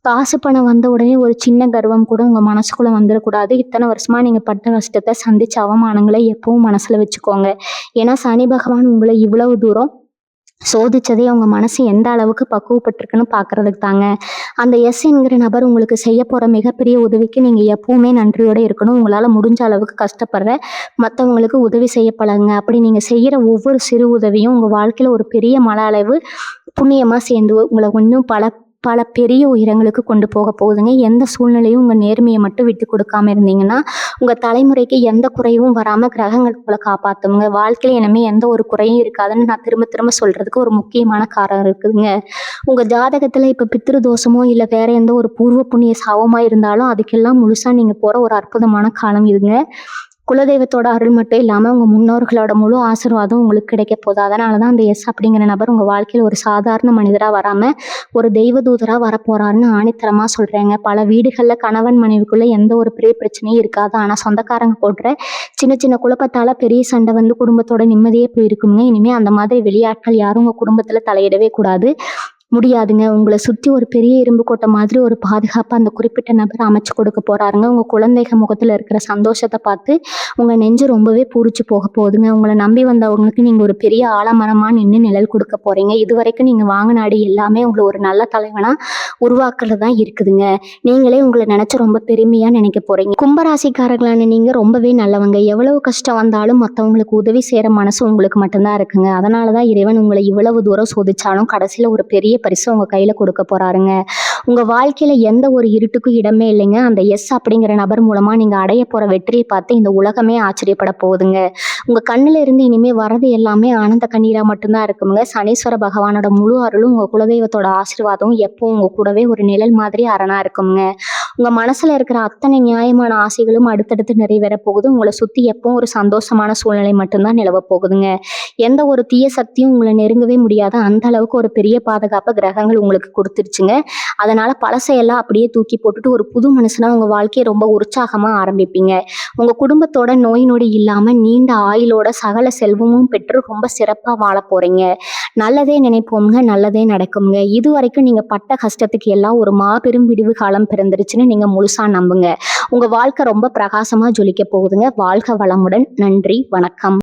காசு பணம் வந்த உடனே ஒரு சின்ன கர்வம் கூட உங்க மனசுக்குள்ள வந்துடக்கூடாது. இத்தனை வருஷமா நீங்க பட்ட கஷ்டத்தை சந்திச்ச அவமானங்களை எப்பவும் மனசுல வச்சுக்கோங்க. ஏன்னா சனி பகவான் உங்களை இவ்வளவு தூரம் சோதிச்சதே உங்க மனசு எந்த அளவுக்கு பக்குவப்பட்டிருக்குன்னு பாக்குறதுக்கு தாங்க. அந்த எஸ் என்கிற நபர் உங்களுக்கு செய்ய போற மிகப்பெரிய உதவிக்கு நீங்க எப்பவுமே நன்றியோட இருக்கணும். உங்களால முடிஞ்ச அளவுக்கு கஷ்டப்படுற மற்றவங்களுக்கு உதவி செய்ய பழகுங்க. அப்படி நீங்க செய்யற ஒவ்வொரு சிறு உதவியும் உங்க வாழ்க்கையில ஒரு பெரிய மன அளவு புண்ணியமா சேர்ந்து உங்களை இன்னும் பல பல பெரிய உயரங்களுக்கு கொண்டு போக போகுதுங்க. எந்த சூழ்நிலையும் உங்க நேர்மையை மட்டும் விட்டு கொடுக்காம இருந்தீங்கன்னா உங்க தலைமுறைக்கு எந்த குறையும் வராம கிரகங்கள் உங்களை காப்பாத்துங்க. வாழ்க்கையில இனிமே எந்த ஒரு குறையும் இருக்காதுன்னு நான் திரும்ப திரும்ப சொல்றதுக்கு ஒரு முக்கியமான காரணம் இருக்குதுங்க. உங்க ஜாதகத்துல இப்ப பித்ரு தோஷமோ இல்ல வேற எந்த ஒரு பூர்வ புண்ணிய சாபமா இருந்தாலும் அதுக்கெல்லாம் முழுசா நீங்க போற ஒரு அற்புதமான காலம் இதுங்க. குலதெய்வத்தோட அருள் மட்டும் இல்லாம உங்க முன்னோர்களோட முழு ஆசீர்வாதம் உங்களுக்கு கிடைக்க போகுது. அதனாலதான் அந்த எஸ் அப்படிங்கிற நபர் உங்க வாழ்க்கையில ஒரு சாதாரண மனிதரா வராம ஒரு தெய்வ தூதரா வரப்போறாருன்னு ஆணித்தரமா சொல்றேங்க. பல வீடுகள்ல கணவன் மனைவிக்குள்ள எந்த ஒரு பெரிய பிரச்சனையும் இருக்காது. ஆனா சொந்தக்காரங்க போடுற சின்ன சின்ன குழப்பத்தால பெரிய சண்டை வந்து குடும்பத்தோட நிம்மதியே போயிருக்குங்க. இனிமே அந்த மாதிரி வெளியாட்கள் யாரும் உங்க குடும்பத்துல தலையிடவே கூடாது. முடியாதுங்க. உங்கள சுத்தி ஒரு பெரிய இரும்பு கோட்டை மாதிரி ஒரு பாதுகாப்பா அந்த குறிப்பிட்ட நபர் அமைச்சு கொடுக்க போறாருங்க. உங்க குழந்தைங்க முகத்துல இருக்கிற சந்தோஷத்த பார்த்து உங்க நெஞ்சு ரொம்பவே பூரிச்சு போக போகுதுங்க. உங்கள நம்பி வந்தவங்களுக்கு நீங்க ஒரு பெரிய ஆலமரமா நின்னு நிழல் கொடுக்க போறீங்க. இதுவரைக்கும் நீங்க வாங்கின அடி எல்லாமே உங்களை ஒரு நல்ல தலைவனா உருவாக்குறது தான் இருக்குதுங்க. நீங்களே உங்களை நினைச்சு ரொம்ப பெருமையா நினைக்க போறீங்க. கும்பராசிக்காரர்களான நீங்க ரொம்பவே நல்லவங்க. எவ்வளவு கஷ்டம் வந்தாலும் மற்றவங்களுக்கு உதவி செய்யற மனசு உங்களுக்கு மட்டும்தான் இருக்குங்க. அதனாலதான் இறைவன் உங்களை இவ்வளவு தூரம் சோதிச்சாலும் கடைசியில ஒரு பெரிய பரிசு உங்க கையில கொடுக்க போறாருங்க. உங்க வாழ்க்கையில எந்த ஒரு இருட்டுக்கும் இடமே இல்லைங்க. அந்த எஸ் அப்படிங்கிற நபர் மூலமா நீங்க அடைய போற வெற்றியை பார்த்து இந்த உலகமே ஆச்சரியப்பட போகுதுங்க. உங்க கண்ணுல இருந்து இனிமே வரது எல்லாமே ஆனந்த கண்ணீரா மட்டும்தான் இருக்குங்க. சனீஸ்வர பகவானோட முழு அருளும் உங்க குலதெய்வத்தோட ஆசீர்வாதம் எப்பவும் உங்க கூடவே ஒரு நிழல் மாதிரி அரணா இருக்குங்க. உங்க மனசுல இருக்கிற அத்தனை நியாயமான ஆசைகளும் அடுத்தடுத்து நிறைவேற போகுது. உங்களை சுத்தி எப்பவும் ஒரு சந்தோஷமான சூழ்நிலை மட்டும்தான் நிலவ போகுதுங்க. எந்த ஒரு தீய சக்தியும் உங்களை நெருங்கவே முடியாது. அந்த அளவுக்கு ஒரு பெரிய பாதுகாப்பு கிரகங்கள் உங்களுக்கு கொடுத்துருச்சுங்க. அதனால பழசையெல்லாம் அப்படியே தூக்கி போட்டுட்டு ஒரு புது மனுஷனா உங்க வாழ்க்கையை ரொம்ப உற்சாகமா ஆரம்பிப்பீங்க. உங்க குடும்பத்தோட நோய் நொடி இல்லாம நீண்ட ஆயுளோட சகல செல்வமும் பெற்று ரொம்ப சிறப்பா வாழ போறீங்க. நல்லதே நினைப்போம்ங்க, நல்லதே நடக்குங்க. இது வரைக்கும் நீங்க பட்ட கஷ்டத்துக்கு எல்லாம் ஒரு மாபெரும் விடிவு காலம் பிறந்துருச்சுன்னு நீங்க முழுசா நம்புங்க. உங்க வாழ்க்கை ரொம்ப பிரகாசமா ஜொலிக்க போகுதுங்க. வாழ்க வளமுடன். நன்றி, வணக்கம்.